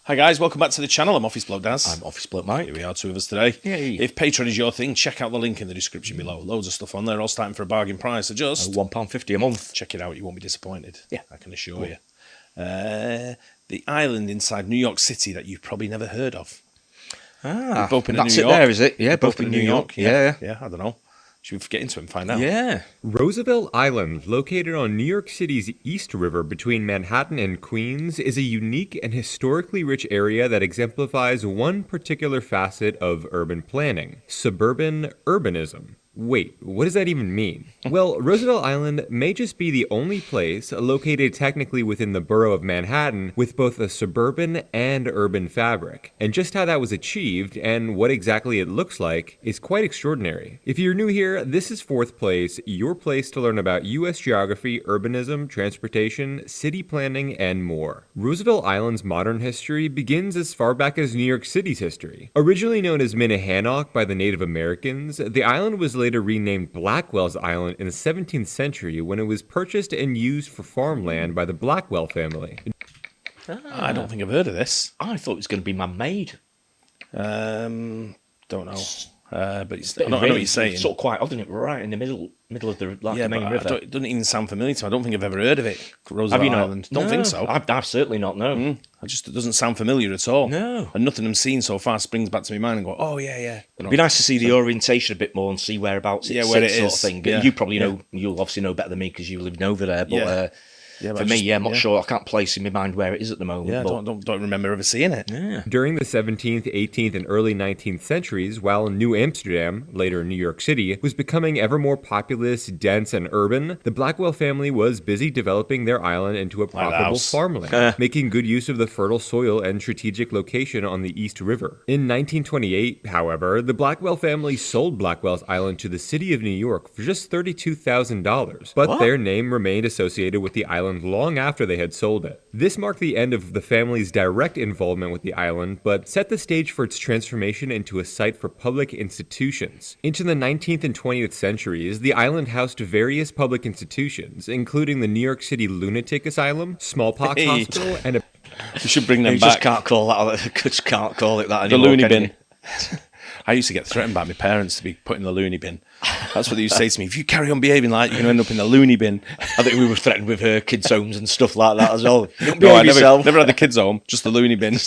Hi guys, welcome back to the channel. I'm Office Bloke Daz. I'm Office Bloke Mike. Here we are, two of us today. Yay. If Patreon is your thing, check out the link in the description below. Loads of stuff on there, all starting for a bargain price. So just £1.50 a month. check it out, you won't be disappointed. Yeah. I can assure you. The island inside New York City that you've probably never heard of. Ah, both been in that's New it York. there, is it? Yeah, Both both in New York. Yeah, I don't know. Should we get into it and find out? Yeah. Roosevelt Island, located on New York City's East River between Manhattan and Queens, is a unique and historically rich area that exemplifies one particular facet of urban planning: suburban urbanism. Wait, what does that even mean? Well, Roosevelt Island may just be the only place located technically within the borough of Manhattan with both a suburban and urban fabric. And just how that was achieved and what exactly it looks like is quite extraordinary. If you're new here, this is Fourth Place, your place to learn about U.S. geography, urbanism, transportation, city planning, and more. Roosevelt Island's modern history begins as far back as New York City's history. Originally known as Minnehannock by the Native Americans, the island was later renamed Blackwell's Island in the 17th century when it was purchased and used for farmland by the Blackwell family. I don't think I've heard of this. I thought it was going to be man-made. Don't know. But Bit I know what you're saying. It's sort of quite odd, isn't it? Right in the middle of the Yeah, main but river. it doesn't even sound familiar to me. I don't think I've ever heard of it. Roosevelt Have you not? Island. Don't think so. I've certainly not, no. It doesn't sound familiar at all. No. And nothing I'm seeing so far springs back to my mind and go, oh, yeah. It'd be nice to see the orientation a bit more and see whereabouts it where sits, it sort is. of thing. Yeah. You probably know, you'll obviously know better than me because you lived over there, but but for me, I'm not sure. I can't place in my mind where it is at the moment. Yeah, but don't remember ever seeing it. Yeah. During the 17th, 18th, and early 19th centuries, while New Amsterdam, later New York City, was becoming ever more populous, dense, and urban, the Blackwell family was busy developing their island into a profitable house. farmland, making good use of the fertile soil and strategic location on the East River. In 1928, however, the Blackwell family sold Blackwell's Island to the city of New York for just $32,000, but their name remained associated with the island long after they had sold it. This marked the end of the family's direct involvement with the island, but set the stage for its transformation into a site for public institutions. Into the 19th and 20th centuries, the island housed various public institutions, including the New York City Lunatic Asylum, Smallpox Hospital, and You should bring them You back. just can't call it that The anymore. loony can bin. you? I used to get threatened by my parents to be put in the loony bin. That's what they used to say to me. If you carry on behaving like you're going to end up in the loony bin. I think we were threatened with her kids' homes and stuff like that as well. Don't No, I behave yourself. never had the kids home, just the loony bin.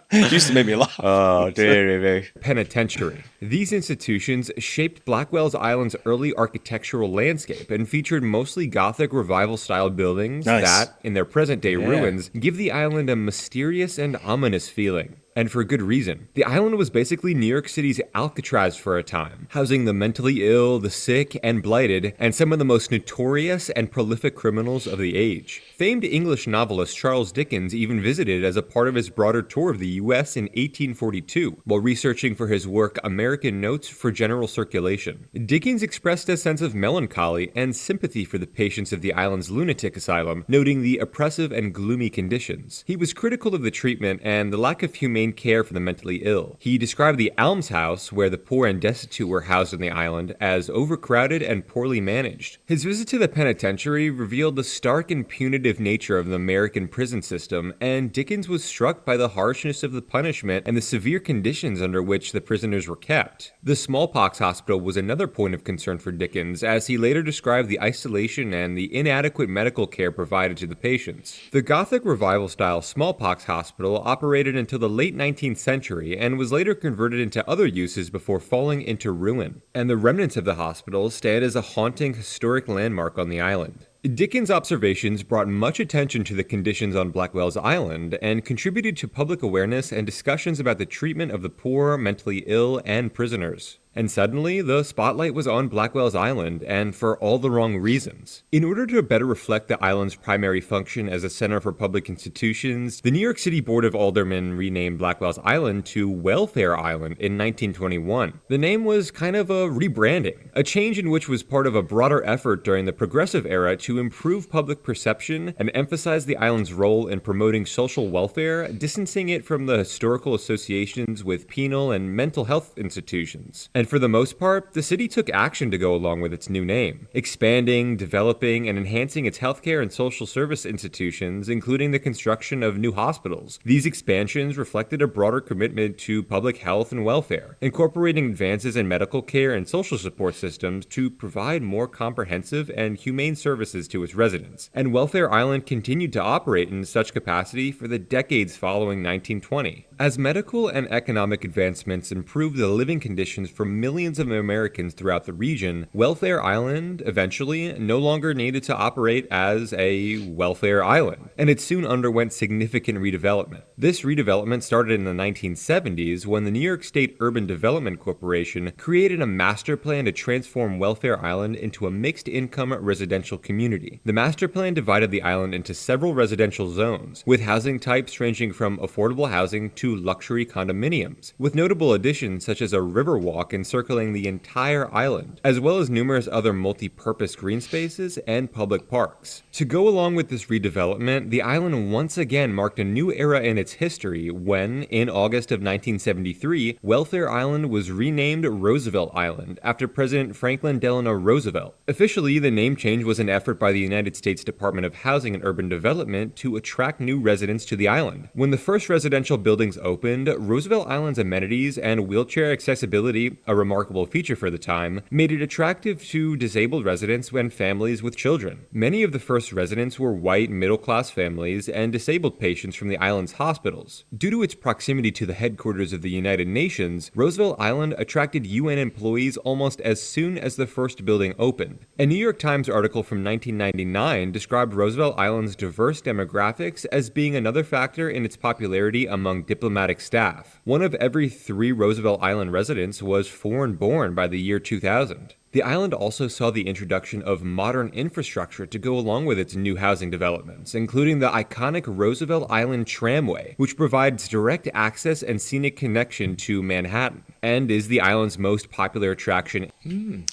It used to make me laugh. Oh, dearie me. penitentiary. These institutions shaped Blackwell's Island's early architectural landscape and featured mostly Gothic Revival-style buildings that, in their present-day ruins, give the island a mysterious and ominous feeling. And for good reason. The island was basically New York City's Alcatraz for a time, housing the mentally ill, the sick, and blighted, and some of the most notorious and prolific criminals of the age. Famed English novelist Charles Dickens even visited as a part of his broader tour of the U.S. in 1842, while researching for his work American Notes for General Circulation. Dickens expressed a sense of melancholy and sympathy for the patients of the island's lunatic asylum, noting the oppressive and gloomy conditions. He was critical of the treatment and the lack of humane care for the mentally ill. He described the almshouse, where the poor and destitute were housed on the island, as overcrowded and poorly managed. His visit to the penitentiary revealed the stark and punitive nature of the American prison system, and Dickens was struck by the harshness of the punishment and the severe conditions under which the prisoners were kept. The smallpox hospital was another point of concern for Dickens, as he later described the isolation and the inadequate medical care provided to the patients. The Gothic Revival-style smallpox hospital operated until the late 19th century and was later converted into other uses before falling into ruin, and the remnants of the hospital stand as a haunting historic landmark on the island. Dickens' observations brought much attention to the conditions on Blackwell's Island and contributed to public awareness and discussions about the treatment of the poor, mentally ill, and prisoners. And suddenly, the spotlight was on Blackwell's Island, and for all the wrong reasons. In order to better reflect the island's primary function as a center for public institutions, the New York City Board of Aldermen renamed Blackwell's Island to Welfare Island in 1921. The name was kind of a rebranding, a change in which was part of a broader effort during the Progressive era to improve public perception and emphasize the island's role in promoting social welfare, distancing it from the historical associations with penal and mental health institutions. And And for the most part, the city took action to go along with its new name, expanding, developing, and enhancing its healthcare and social service institutions, including the construction of new hospitals. These expansions reflected a broader commitment to public health and welfare, incorporating advances in medical care and social support systems to provide more comprehensive and humane services to its residents. And Welfare Island continued to operate in such capacity for the decades following 1920. As medical and economic advancements improved the living conditions for millions of Americans throughout the region, Welfare Island eventually no longer needed to operate as a welfare island, and it soon underwent significant redevelopment. This redevelopment started in the 1970s when the New York State Urban Development Corporation created a master plan to transform Welfare Island into a mixed-income residential community. The master plan divided the island into several residential zones, with housing types ranging from affordable housing to luxury condominiums, with notable additions such as a river walk encircling the entire island, as well as numerous other multi-purpose green spaces and public parks. To go along with this redevelopment, the island once again marked a new era in its history when, in August of 1973, Welfare Island was renamed Roosevelt Island after President Franklin Delano Roosevelt. Officially, the name change was an effort by the United States Department of Housing and Urban Development to attract new residents to the island. When the first residential buildings opened, Roosevelt Island's amenities and wheelchair accessibility, a remarkable feature for the time, made it attractive to disabled residents and families with children. Many of the first residents were white, middle-class families and disabled patients from the island's hospitals. Due to its proximity to the headquarters of the United Nations, Roosevelt Island attracted UN employees almost as soon as the first building opened. A New York Times article from 1999 described Roosevelt Island's diverse demographics as being another factor in its popularity among diplomatic staff. One of every 3 Roosevelt Island residents was foreign-born by the year 2000. The island also saw the introduction of modern infrastructure to go along with its new housing developments, including the iconic Roosevelt Island Tramway, which provides direct access and scenic connection to Manhattan, and is the island's most popular attraction.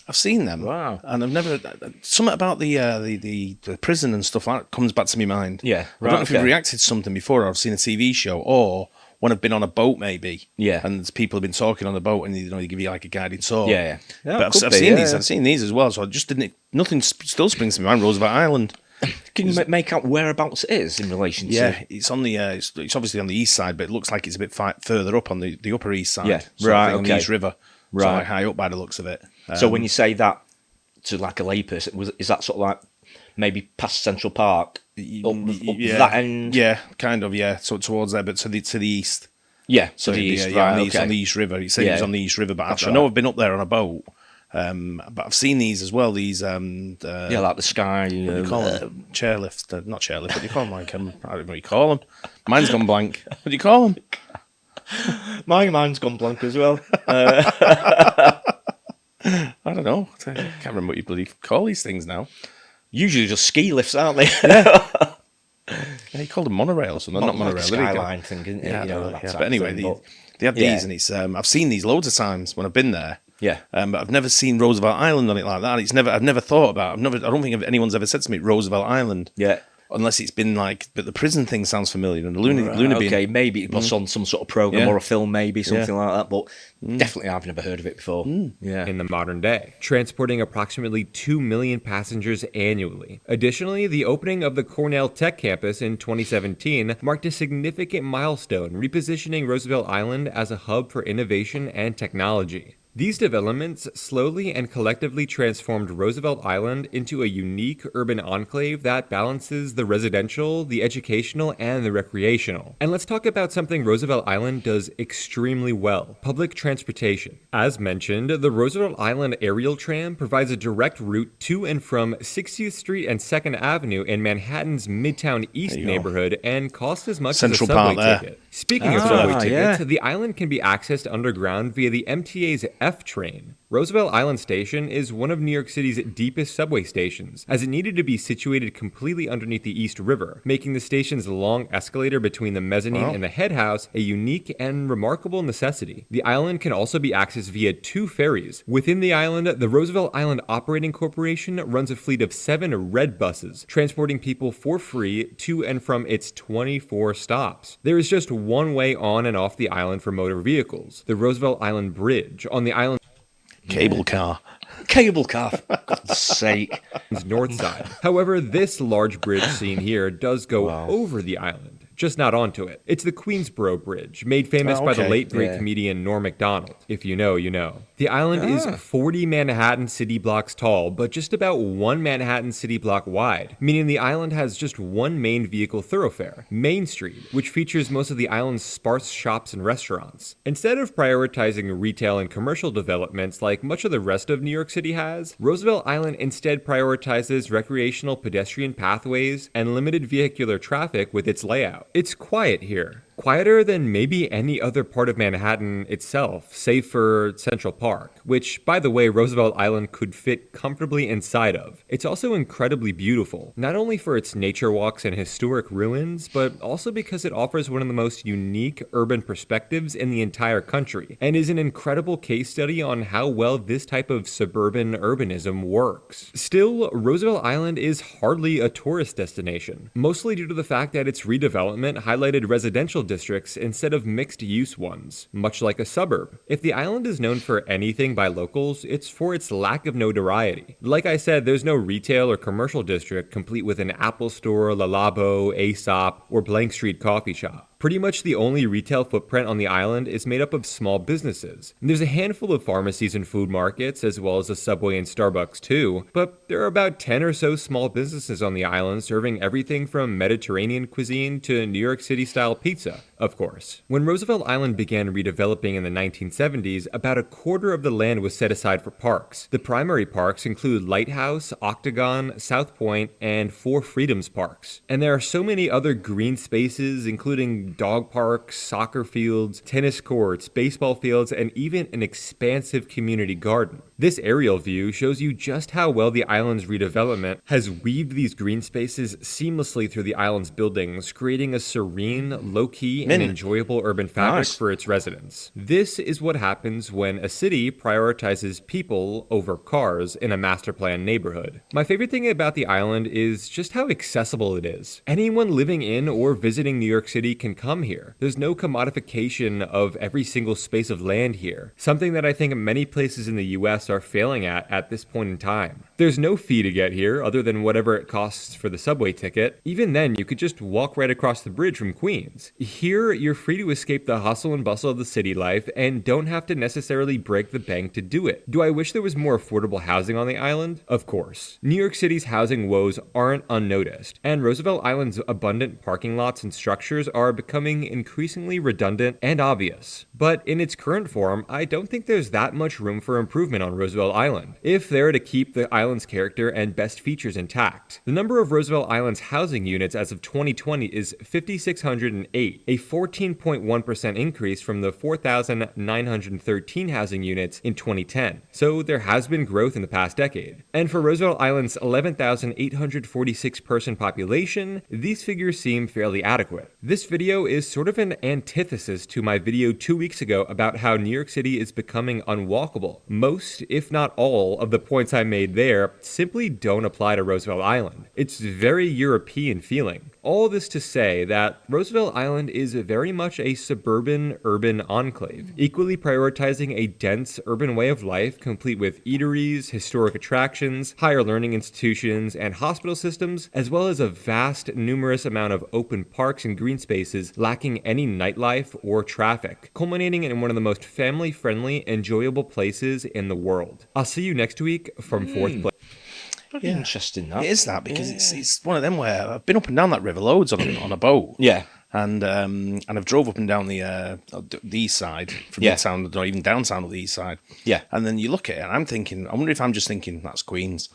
I've seen them. Wow. And I've never... Something about the prison and stuff like that comes back to my mind. Yeah, I don't know if you've reacted to something before, or I've seen a TV show, or when I've been on a boat, maybe. Yeah. And people have been talking on the boat, and they give you like a guided tour. Yeah. But I've seen these as well. So I just didn't. Nothing still springs to my mind. Roosevelt Island. Can you make out whereabouts it is in relation to? Yeah, it's on the. It's obviously on the east side, but it looks like it's a bit further up on the upper east side. Yeah, so right. On the East River. Right. So like high up by the looks of it. So when you say that to like a layperson, is that sort of like maybe past Central Park, up that end? Yeah, kind of. Yeah, so towards there, but to the east. Yeah, So to the east, yeah, right, on the East River. He said he was on the East River, but I know I've been up there on a boat. But I've seen these as well. These like the sky. what do you call them? Chairlift, not chairlift. What do you call them? Like I don't know what you call them. Mine's gone blank. What do you call them? Mine's gone blank as well. I don't know. I can't remember what you bloody call these things now. Usually just ski lifts, aren't they? Yeah, you call them monorail or something. Not monorail. Like skyline thing, isn't it? Yeah, but anyway, they have these, and it's I've seen these loads of times when I've been there. Yeah. But I've never seen Roosevelt Island on it like that. I've never thought about. I don't think anyone's ever said to me Roosevelt Island. Yeah. Unless it's been like, but the prison thing sounds familiar, and the Luna bin. Okay, maybe it was on some sort of program or a film, maybe something like that. But definitely, I've never heard of it before. Yeah, in the modern day, transporting approximately 2 million passengers annually. Additionally, the opening of the Cornell Tech campus in 2017 marked a significant milestone, repositioning Roosevelt Island as a hub for innovation and technology. These developments slowly and collectively transformed Roosevelt Island into a unique urban enclave that balances the residential, the educational, and the recreational. And let's talk about something Roosevelt Island does extremely well: public transportation. As mentioned, the Roosevelt Island Aerial Tram provides a direct route to and from 60th Street and 2nd Avenue in Manhattan's Midtown East neighborhood and costs as much Central as a subway Park ticket. Speaking of subway tickets, yeah. the island can be accessed underground via the MTA's F train. Roosevelt Island Station is one of New York City's deepest subway stations, as it needed to be situated completely underneath the East River, making the station's long escalator between the mezzanine and the head house a unique and remarkable necessity. The island can also be accessed via 2 ferries. Within the island, the Roosevelt Island Operating Corporation runs a fleet of 7 red buses, transporting people for free to and from its 24 stops. There is just one way on and off the island for motor vehicles: the Roosevelt Island Bridge. On the island Cable car. Cable car, for God's sake. North side. However, this large bridge seen here does go over the island, just not onto it. It's the Queensboro Bridge, made famous by the late great comedian Norm Macdonald. If you know, you know. The island is 40 Manhattan city blocks tall, but just about 1 Manhattan city block wide, meaning the island has just one main vehicle thoroughfare, Main Street, which features most of the island's sparse shops and restaurants. Instead of prioritizing retail and commercial developments like much of the rest of New York City has, Roosevelt Island instead prioritizes recreational pedestrian pathways and limited vehicular traffic with its layout. It's quiet here. Quieter than maybe any other part of Manhattan itself, save for Central Park, which, by the way, Roosevelt Island could fit comfortably inside of. It's also incredibly beautiful, not only for its nature walks and historic ruins, but also because it offers one of the most unique urban perspectives in the entire country, and is an incredible case study on how well this type of suburban urbanism works. Still, Roosevelt Island is hardly a tourist destination, mostly due to the fact that its redevelopment highlighted residential districts instead of mixed-use ones, much like a suburb. If the island is known for anything by locals, it's for its lack of notoriety. Like I said, there's no retail or commercial district complete with an Apple Store, Le Labo, Aesop, or Blank Street coffee shop. Pretty much the only retail footprint on the island is made up of small businesses. There's a handful of pharmacies and food markets, as well as a Subway and Starbucks too, but there are about 10 or so small businesses on the island serving everything from Mediterranean cuisine to New York City-style pizza, of course. When Roosevelt Island began redeveloping in the 1970s, about a quarter of the land was set aside for parks. The primary parks include Lighthouse, Octagon, South Point, and Four Freedoms parks. And there are so many other green spaces, including dog parks, soccer fields, tennis courts, baseball fields, and even an expansive community garden. This aerial view shows you just how well the island's redevelopment has weaved these green spaces seamlessly through the island's buildings, creating a serene, low-key, and enjoyable urban fabric for its residents. This is what happens when a city prioritizes people over cars in a master plan neighborhood. My favorite thing about the island is just how accessible it is. Anyone living in or visiting New York City can come here. There's no commodification of every single space of land here, something that I think many places in the US are failing at this point in time. There's no fee to get here other than whatever it costs for the subway ticket. Even then, you could just walk right across the bridge from Queens. Here, you're free to escape the hustle and bustle of the city life and don't have to necessarily break the bank to do it. Do I wish there was more affordable housing on the island? Of course. New York City's housing woes aren't unnoticed, and Roosevelt Island's abundant parking lots and structures are becoming increasingly redundant and obvious. But in its current form, I don't think there's that much room for improvement on Roosevelt Island, if they're to keep the island's character and best features intact. The number of Roosevelt Island's housing units as of 2020 is 5,608, a 14.1% increase from the 4,913 housing units in 2010. So there has been growth in the past decade. And for Roosevelt Island's 11,846 person population, these figures seem fairly adequate. This video is sort of an antithesis to my video 2 weeks ago about how New York City is becoming unwalkable. Most, if not all, of the points I made there simply don't apply to Roosevelt Island. It's very European feeling. All this to say that Roosevelt Island is very much a suburban urban enclave, equally prioritizing a dense urban way of life complete with eateries, historic attractions, higher learning institutions, and hospital systems, as well as a vast, numerous amount of open parks and green spaces lacking any nightlife or traffic, culminating in one of the most family-friendly, enjoyable places in the world. I'll see you next week from fourth place. Interesting, that. It is that, because it's one of them where I've been up and down that river loads on a boat. Yeah. And I've drove up and down the east side, from Midtown, or even downtown of the east side. Yeah. And then you look at it, and I'm thinking, I wonder if I'm just thinking that's Queens.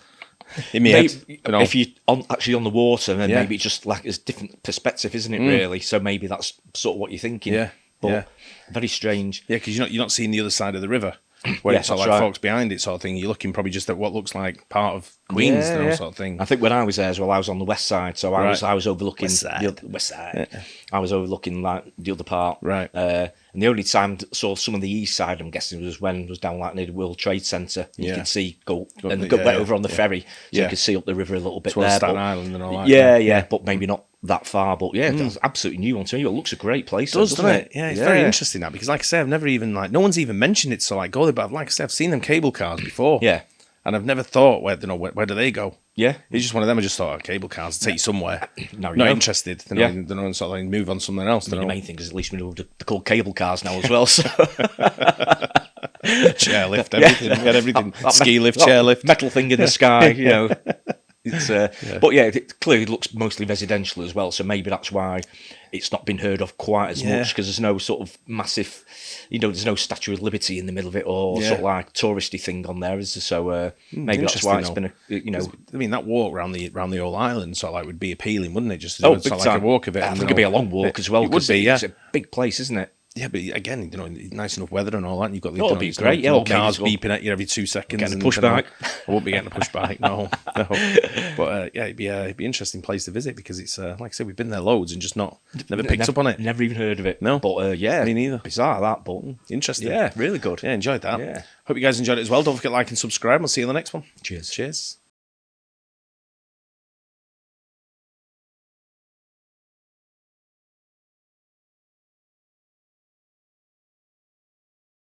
In my head, if you're actually on the water, then maybe it's just like it's different perspective, isn't it? Really, so maybe that's sort of what you're thinking. Yeah, but very strange. Yeah, because you're not seeing the other side of the river, where it's sort of like folks behind it, sort of thing. You're looking probably just at what looks like part of Queens, sort of thing. I think when I was there as well, I was on the west side, so I was overlooking West side. the west side. Yeah. I was overlooking like the other part, Right. And the only time I saw some of the east side, I'm guessing, was when it was down like near the World Trade Centre. You could see went over on the ferry, so you could see up the river a little bit there. Staten Island and all that. Yeah, but maybe not that far. But that's absolutely new one to me. It looks a great place. It does, doesn't it? Yeah, it's very interesting that, because like I say, I've never even no one's even mentioned it. So like go there, but like I say, I've seen them cable cars before. Yeah. And I've never thought where do they go? Yeah, it's just one of them. I just thought cable cars take you somewhere. Not interested. They're not sort of like move on something else. The main thing is at least we know they're called cable cars now as well. So. Chairlift, everything. We had everything. Ski lift, chairlift, metal thing in the sky. It's but it clearly looks mostly residential as well. So maybe that's why it's not been heard of quite as much, because there's no sort of massive, there's no Statue of Liberty in the middle of it, or sort of like touristy thing on there. So maybe that's why it's been I mean, that walk around the whole island sort of like would be appealing, wouldn't it? Just big sort of time. like a walk of it. I think it'd be a long walk as well. It would be. It's a big place, isn't it? Yeah, but again, nice enough weather and all that. And you've got the it'd be great. cars beeping at you every 2 seconds. Getting a push bike. I won't be getting a push bike. No. But it'd be an interesting place to visit, because it's like I said, we've been there loads and just never picked up on it. Never even heard of it. No, but me neither. Bizarre that, but interesting. Yeah, really good. Yeah, enjoyed that. Yeah. Hope you guys enjoyed it as well. Don't forget to like and subscribe. We'll see you in the next one. Cheers. Cheers.